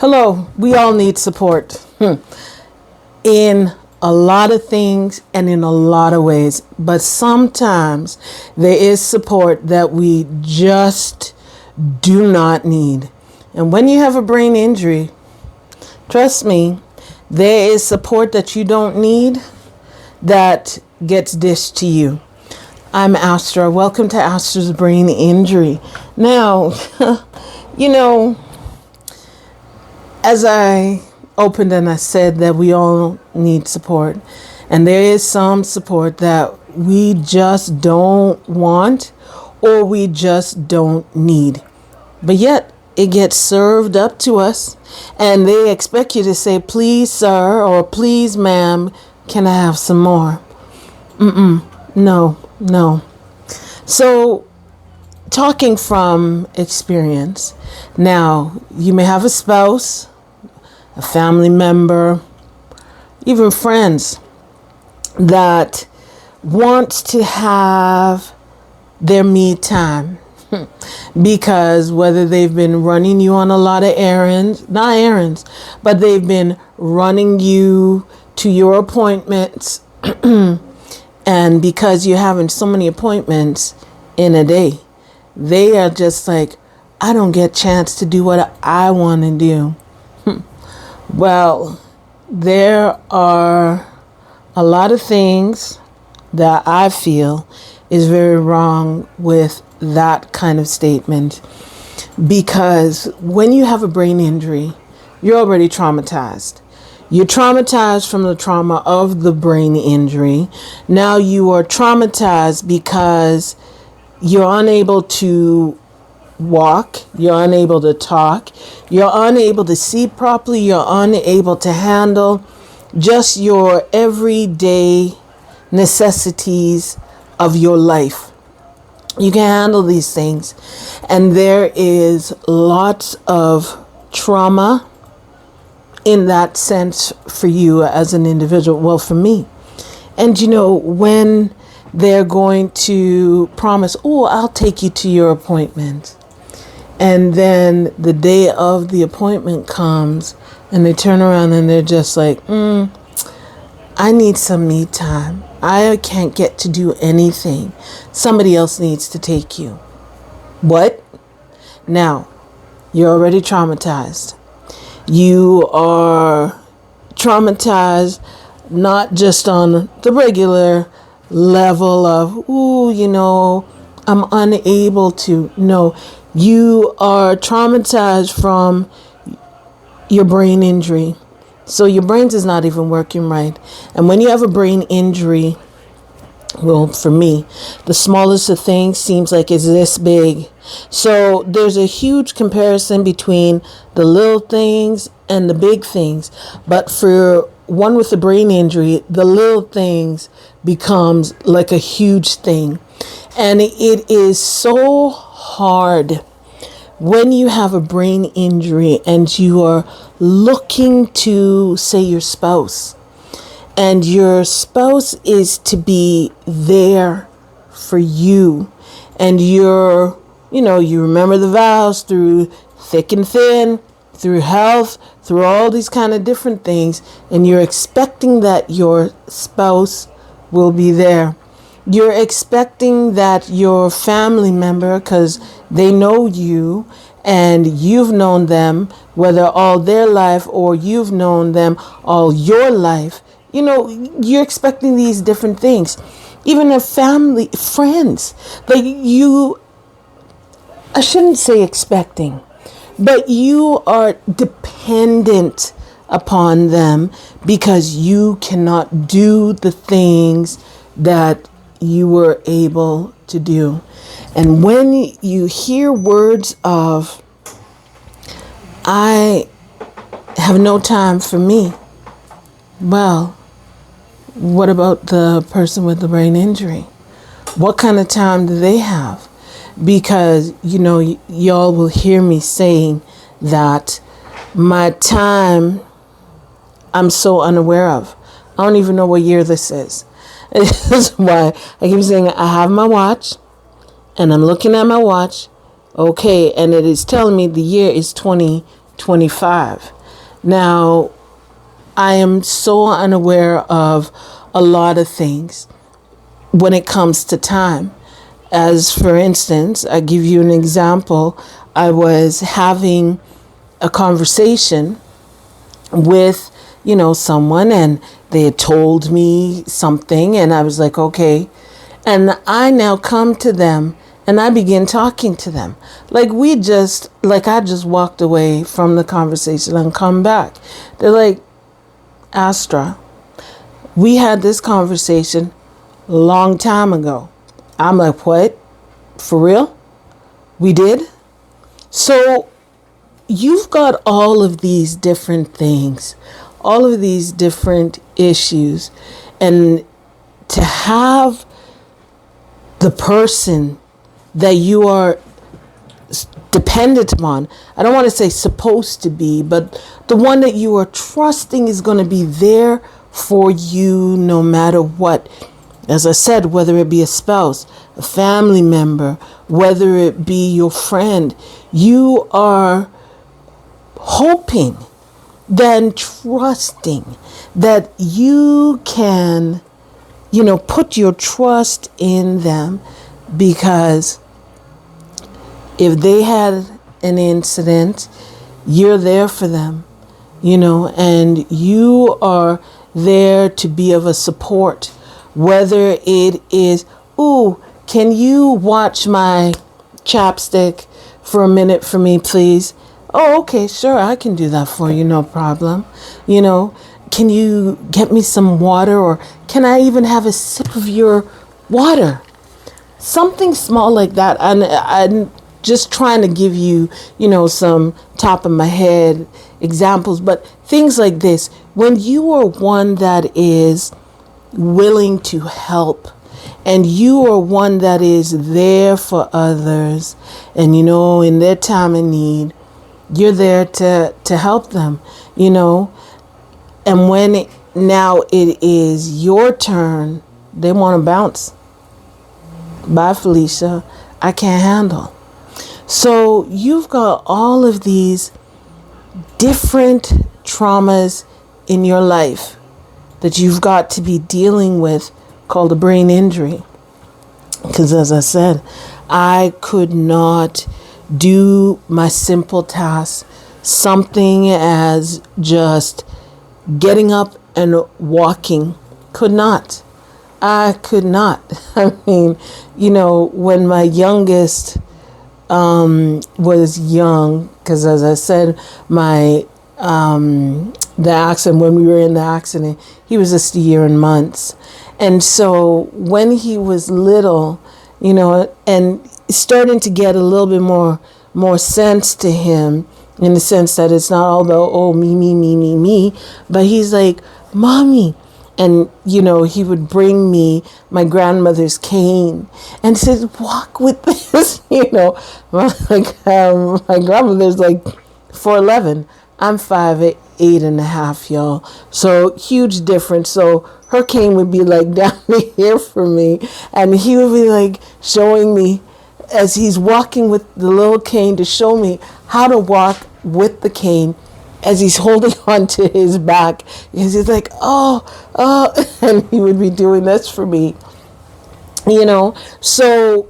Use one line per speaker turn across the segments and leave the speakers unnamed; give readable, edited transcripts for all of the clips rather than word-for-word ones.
Hello, we all need support in a lot of things and in a lot of ways, but sometimes there is support that we just do not need. And when you have a brain injury, trust me, there is support that you don't need that gets dished to you. I'm Astra. Welcome to Astra's Brain Injury. Now, as I opened and I said that we all need support, and there is some support that we just don't want or we just don't need. But yet it gets served up to us and they expect you to say, please, sir, or please, ma'am, can I have some more? No. So, talking from experience, now you may have a spouse, a family member, even friends that wants to have their me time because whether they've been running you on a lot of not errands, but they've been running you to your appointments and because you're having so many appointments in a day, they are just like, I don't get a chance to do what I want to do. Well, there are a lot of things that I feel is very wrong with that kind of statement, because when you have a brain injury, you're already traumatized. You're traumatized from the trauma of the brain injury. Now you are traumatized because you're unable to walk, you're unable to talk, you're unable to see properly, you're unable to handle just your everyday necessities of your life. You can handle these things, and there is lots of trauma in that sense for you as an individual. Well, for me. And when they're going to promise, oh, I'll take you to your appointment. And then the day of the appointment comes and they turn around and they're just like, I need some me time. I can't get to do anything. Somebody else needs to take you. What? Now, you're already traumatized. You are traumatized not just on the regular level of, I'm unable to. No, you are traumatized from your brain injury. So your brain is not even working right. And when you have a brain injury, well, for me, the smallest of things seems like it's this big. So there's a huge comparison between the little things and the big things. But for one with a brain injury, the little things becomes like a huge thing. And it is so hard when you have a brain injury and you are looking to, say, your spouse, and your spouse is to be there for you, and you remember the vows through thick and thin, through health, through all these kind of different things, and you're expecting that your spouse will be there. You're expecting that your family member, because they know you and you've known them, whether all their life or you've known them all your life, you're expecting these different things. Even a family, friends, I shouldn't say expecting, but you are dependent upon them because you cannot do the things that you were able to do. And when you hear words of, I have no time for me, well, what about the person with the brain injury? What kind of time do they have? Because, y'all will hear me saying that my time I'm so unaware of. I don't even know what year this is. That's why I keep saying I have my watch and I'm looking at my watch. Okay, and it is telling me the year is 20 25. Now, I am so unaware of a lot of things when it comes to time. As for instance, I give you an example. I was having a conversation with, someone, and they had told me something, and I was like, okay. And I now come to them and I begin talking to them. I just walked away from the conversation and come back. They're like, Astra, we had this conversation a long time ago. I'm like, what? For real? We did? So you've got all of these different things, all of these different issues, and to have the person that you are dependent upon, I don't want to say supposed to be, but the one that you are trusting is going to be there for you no matter what. As I said, whether it be a spouse, a family member, whether it be your friend, you are hoping, then trusting that you can, put your trust in them, because if they had an incident, you're there for them, and you are there to be of a support, whether it is, ooh, can you watch my chapstick for a minute for me, please? Oh, okay, sure, I can do that for you, no problem. Can you get me some water, or can I even have a sip of your water? Something small like that. And I'm just trying to give you, some top of my head examples, but things like this. When you are one that is willing to help, and you are one that is there for others, and in their time of need, you're there to help them, and when now it is your turn, they want to bounce. Bye, Felicia, I can't handle. So you've got all of these different traumas in your life that you've got to be dealing with, called a brain injury. Because as I said, I could not do my simple tasks, something as just getting up and walking. Could not. I could not. I mean, when my youngest was young, because as I said, the accident, when we were in the accident, he was just a year and months. And so when he was little, and starting to get a little bit more sense to him, in the sense that it's not all about, oh, me, but he's like, Mommy. And, he would bring me my grandmother's cane and says, walk with this, my grandmother's like 4'11". I'm 5'8.5", y'all. So huge difference. So her cane would be like down here for me. And he would be like showing me as he's walking with the little cane to show me how to walk with the cane, as he's holding on to his back, because he's like, oh, and he would be doing this for me, So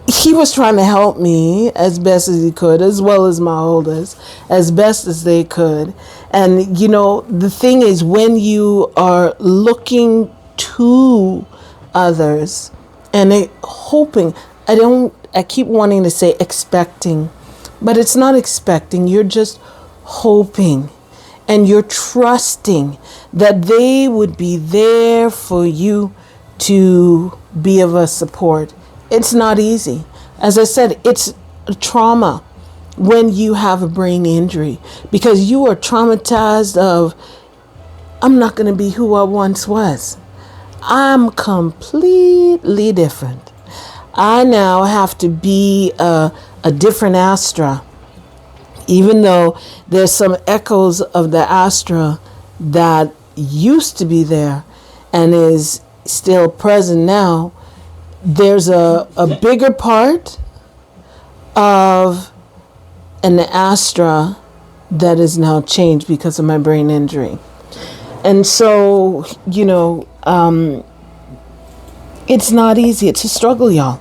he was trying to help me as best as he could, as well as my oldest, as best as they could. And, the thing is, when you are looking to others and hoping, I keep wanting to say expecting, but it's not expecting. You're just hoping, and you're trusting that they would be there for you to be of a support. It's not easy. As I said, it's a trauma when you have a brain injury, because you are traumatized of, I'm not going to be who I once was. I'm completely different. I now have to be a different Astra. Even though there's some echoes of the Astra that used to be there and is still present now, there's a bigger part of an Astra that is now changed because of my brain injury. And so, it's not easy. It's a struggle, y'all.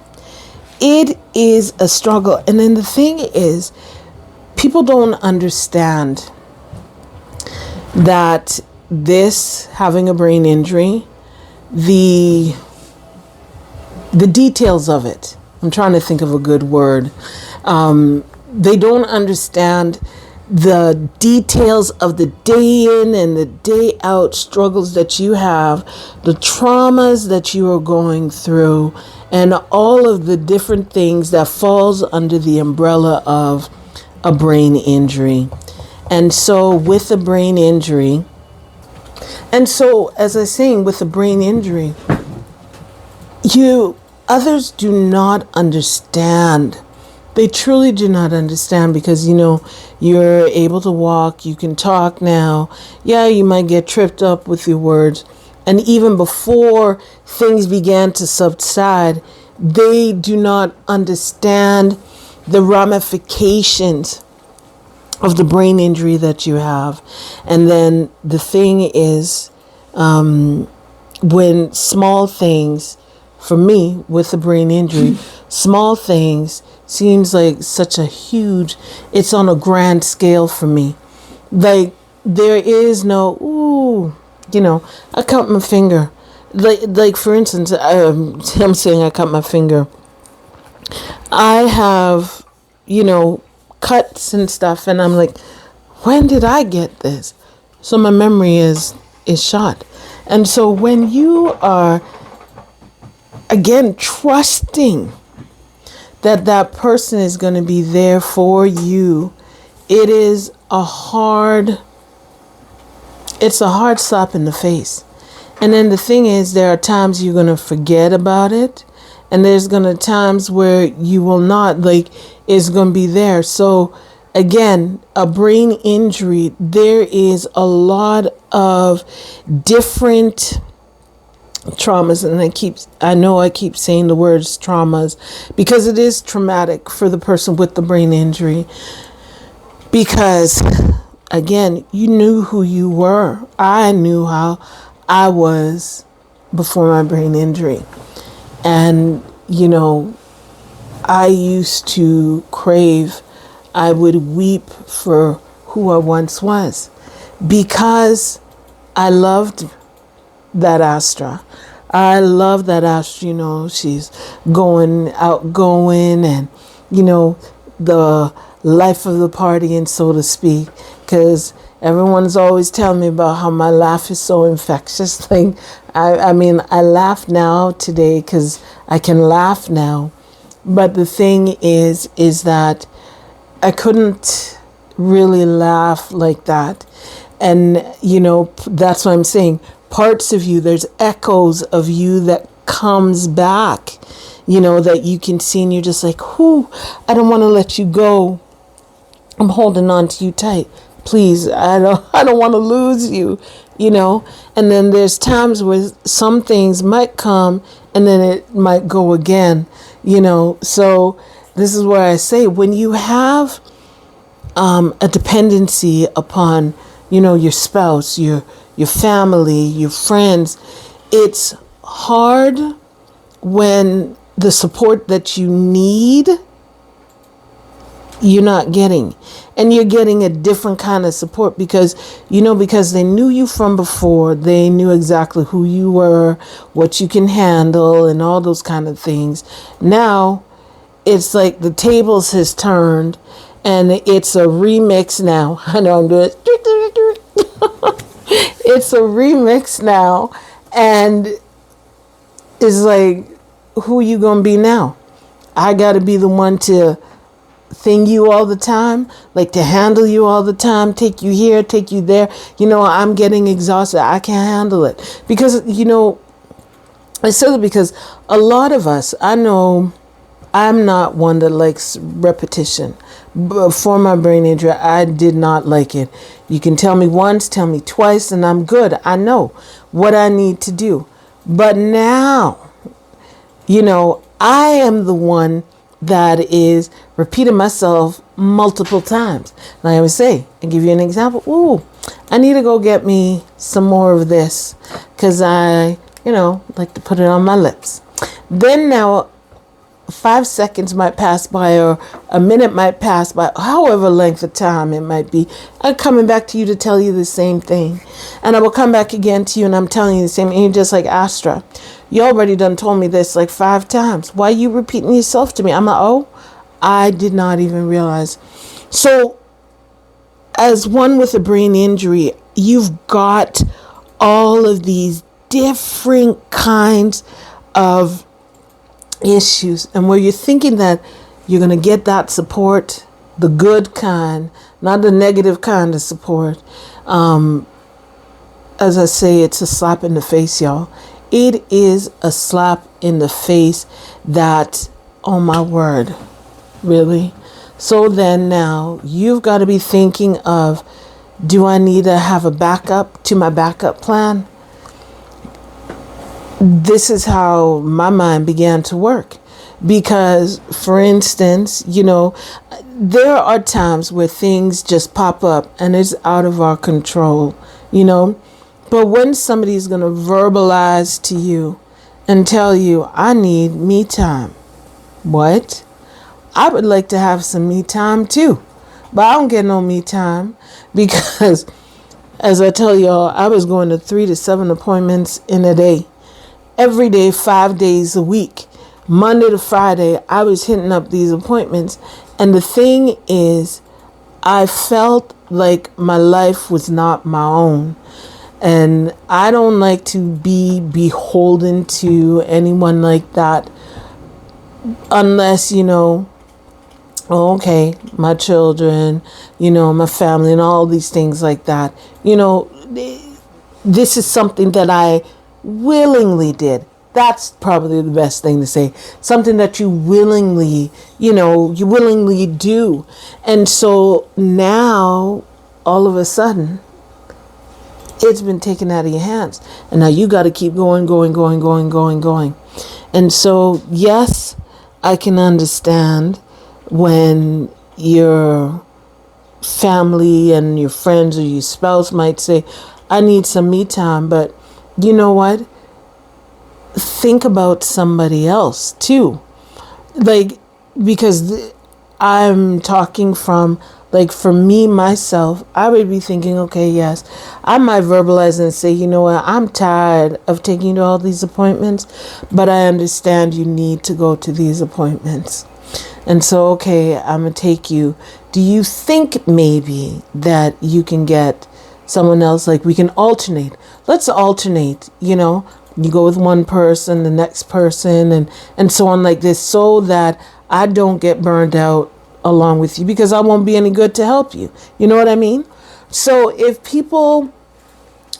It is a struggle. And then the thing is, people don't understand that this, having a brain injury, the details of it, I'm trying to think of a good word. They don't understand the details of the day in and the day out struggles that you have, the traumas that you are going through, and all of the different things that falls under the umbrella of a brain injury. And so with a brain injury, and so as I was saying, with a brain injury, others do not understand. They truly do not understand because, you're able to walk, you can talk now. Yeah, you might get tripped up with your words. And even before things began to subside, they do not understand the ramifications of the brain injury that you have. And then the thing is, when small things, for me with the brain injury, small things seems like such a huge, it's on a grand scale for me. Like there is no, I cut my finger. Like for instance, I'm saying I cut my finger. I have, cuts and stuff, and I'm like, when did I get this? So my memory is shot. And so when you are, again, trusting that person is going to be there for you, it's a hard slap in the face. And then the thing is, there are times you're going to forget about it, and there's going to times where you will not, like it's going to be there. So again, a brain injury, there is a lot of different traumas, and I keep saying the words traumas because it is traumatic for the person with the brain injury, because again, you knew who you were. I knew how I was before my brain injury, and I used to crave, I would weep for who I once was because I loved that Astra. I love that Astra, she's outgoing and, the life of the party, and so to speak, because everyone's always telling me about how my laugh is so infectious. Like, I mean, I laugh now today because I can laugh now. But the thing is that I couldn't really laugh like that. And, that's what I'm saying. Parts of you, there's echoes of you that comes back, that you can see, and you're just like, I don't want to let you go. I'm holding on to you tight. Please, I don't want to lose you, And then there's times where some things might come and then it might go again, So this is where I say, when you have a dependency upon, your spouse, your family, your friends, it's hard when the support that you need, you're not getting. And you're getting a different kind of support because they knew you from before. They knew exactly who you were, what you can handle, and all those kind of things. Now, it's like the tables has turned, and it's a remix now. I know I'm doing it. It's a remix now, and it's like, who you gonna be now? I gotta be the one to thing you all the time, like to handle you all the time, take you here, take you there. I'm getting exhausted. I can't handle it because, I say that because a lot of us, I know I'm not one that likes repetition. Before my brain injury, I did not like it. You can tell me once, tell me twice, and I'm good. I know what I need to do. But now, I am the one that is repeating myself multiple times. And I always say, and give you an example. Ooh, I need to go get me some more of this because I, like to put it on my lips. Then now 5 seconds might pass by or a minute might pass by, however length of time it might be. I'm coming back to you to tell you the same thing. And I will come back again to you and I'm telling you the same. And you're just like, Astra, you already done told me this like 5 times. Why are you repeating yourself to me? I'm like, oh, I did not even realize. So as one with a brain injury, you've got all of these different kinds of issues, and where you're thinking that you're going to get that support, the good kind, not the negative kind of support, as I say, it's a slap in the face, y'all. It is a slap in the face that, oh my word, really? So then now you've got to be thinking of, do I need to have a backup to my backup plan? This is how my mind began to work. Because, for instance, there are times where things just pop up and it's out of our control, But when somebody's going to verbalize to you and tell you, I need me time. What? I would like to have some me time too. But I don't get no me time because, as I tell y'all, I was going to 3 to 7 appointments in a day. Every day, 5 days a week. Monday to Friday, I was hitting up these appointments. And the thing is, I felt like my life was not my own. And I don't like to be beholden to anyone like that. Unless, okay, my children, my family and all these things like that. This is something that I willingly did. That's probably the best thing to say. Something that you willingly do. And so now, all of a sudden, it's been taken out of your hands. And now you got to keep going. And so, yes, I can understand when your family and your friends or your spouse might say, I need some me time. But you know what? Think about somebody else too. Because I'm talking from, for me, myself, I would be thinking, okay, yes, I might verbalize and say, you know what, I'm tired of taking you to all these appointments, but I understand you need to go to these appointments. And so, okay, I'm going to take you. Do you think maybe that you can get someone else? We can alternate. Let's alternate, You go with one person, the next person, and so on like this, so that I don't get burned out along with you because I won't be any good to help you. You know what I mean? So if people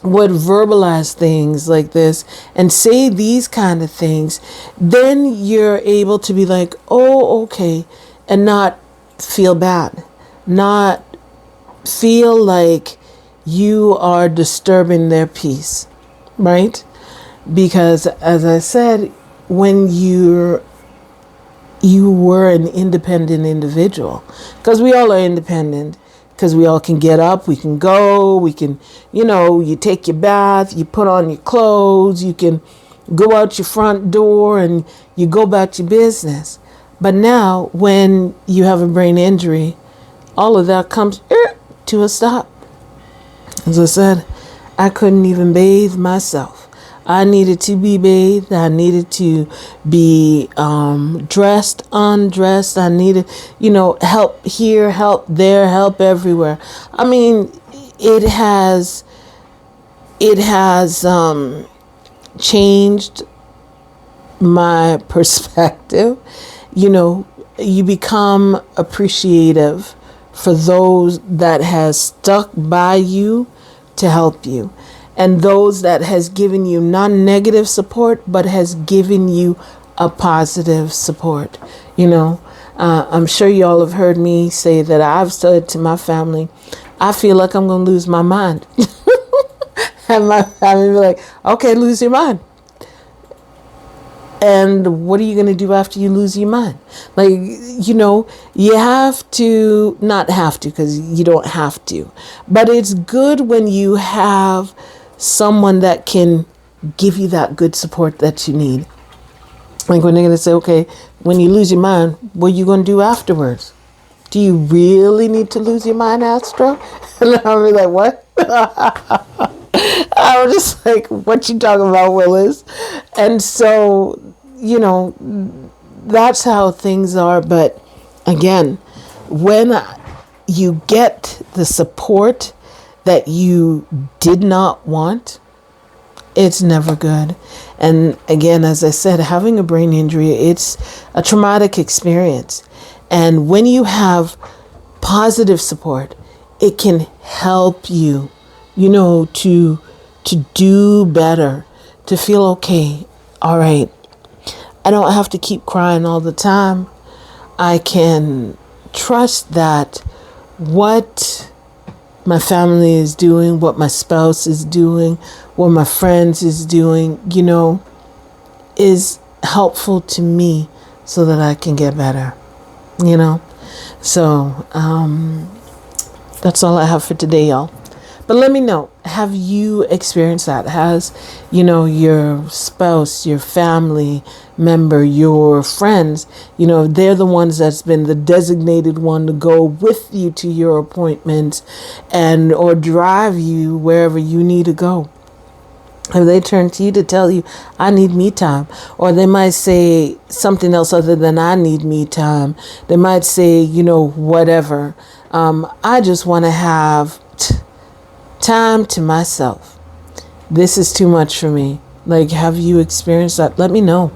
would verbalize things like this and say these kind of things, then you're able to be like, oh, okay, and not feel bad, not feel like you are disturbing their peace, right? Because as I said, when you were an independent individual, because we all are independent, because we all can get up, we can go, we can, you take your bath, you put on your clothes, you can go out your front door and you go about your business. But now when you have a brain injury, all of that comes to a stop. As I said, I couldn't even bathe myself. I needed to be bathed. I needed to be dressed, undressed. I needed, help here, help there, help everywhere. I mean, it has changed my perspective. You become appreciative for those that has stuck by you to help you. And those that has given you non-negative support, but has given you a positive support. I'm sure y'all have heard me say that I've said to my family, I feel like I'm going to lose my mind. And my family be like, okay, lose your mind. And what are you going to do after you lose your mind? Like, you have to, not have to, because you don't have to, but it's good when you have someone that can give you that good support that you need. Like when they're going to say, okay, when you lose your mind, what are you going to do afterwards? Do you really need to lose your mind, Astro? And I'll be like, what? I was just like, what you talking about, Willis? And so, that's how things are. But again, when you get the support that you did not want, it's never good. And again, as I said, having a brain injury, it's a traumatic experience. And when you have positive support, it can help you, to do better, to feel okay. All right, I don't have to keep crying all the time. I can trust that what my family is doing, what my spouse is doing, what my friends is doing, is helpful to me so that I can get better, So that's all I have for today, y'all. But let me know, have you experienced that? Has, your spouse, your family member, your friends, they're the ones that's been the designated one to go with you to your appointments or drive you wherever you need to go? Have they turned to you to tell you, I need me time? Or they might say something else other than I need me time. They might say, whatever. I just want to have time to myself. This is too much for me. Like, have you experienced that? Let me know.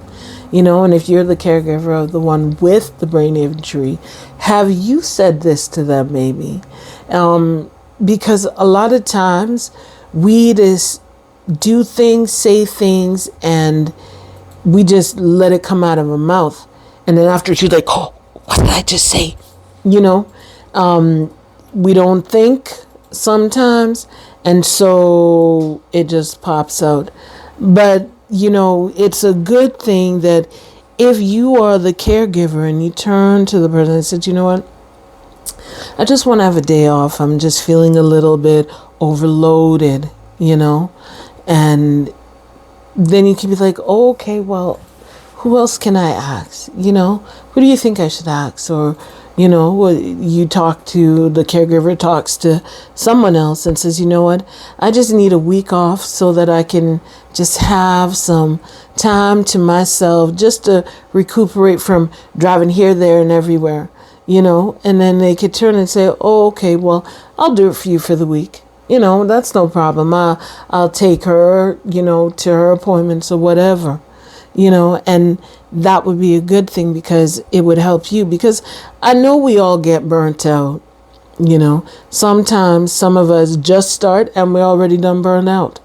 And if you're the caregiver of the one with the brain injury, have you said this to them maybe? Because a lot of times we just do things, say things, and we just let it come out of our mouth. And then after you're like, oh, what did I just say? We don't think sometimes, and so it just pops out. But it's a good thing that if you are the caregiver and you turn to the person and said, you know what, I just want to have a day off, I'm just feeling a little bit overloaded, and then you can be like, oh, okay, well, who else can I ask? Who do you think I should ask? Or you talk to, the caregiver talks to someone else and says, you know what, I just need a week off so that I can just have some time to myself, just to recuperate from driving here, there, and everywhere, and then they could turn and say, oh, okay, well, I'll do it for you for the week. That's no problem. I'll take her, to her appointments or whatever. And that would be a good thing because it would help you, because I know we all get burnt out. Sometimes some of us just start and we're already done burnt out.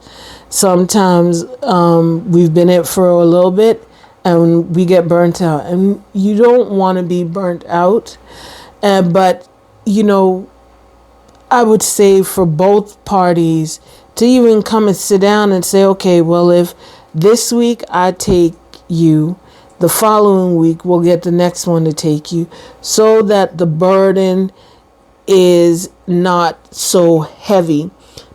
Sometimes we've been in it for a little bit and we get burnt out, and you don't want to be burnt out. But I would say for both parties to even come and sit down and say, okay, well, if this week I take you, the following week we'll get the next one to take you, so that the burden is not so heavy,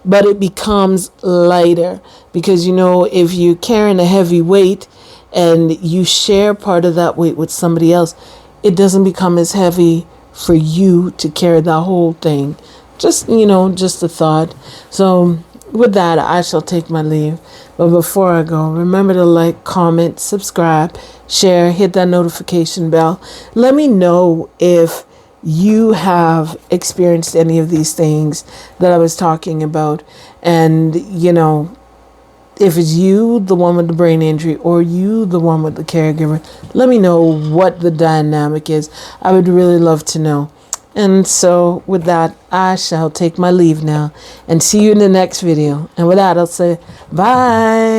but it becomes lighter. Because if you're carrying a heavy weight and you share part of that weight with somebody else, it doesn't become as heavy for you to carry the whole thing. Just a thought. So with that, I shall take my leave. But before I go, remember to like, comment, subscribe, share, hit that notification bell. Let me know if you have experienced any of these things that I was talking about. And, if it's you, the one with the brain injury, or you, the one with the caregiver, let me know what the dynamic is. I would really love to know. And so with that, I shall take my leave now and see you in the next video. And with that, I'll say bye.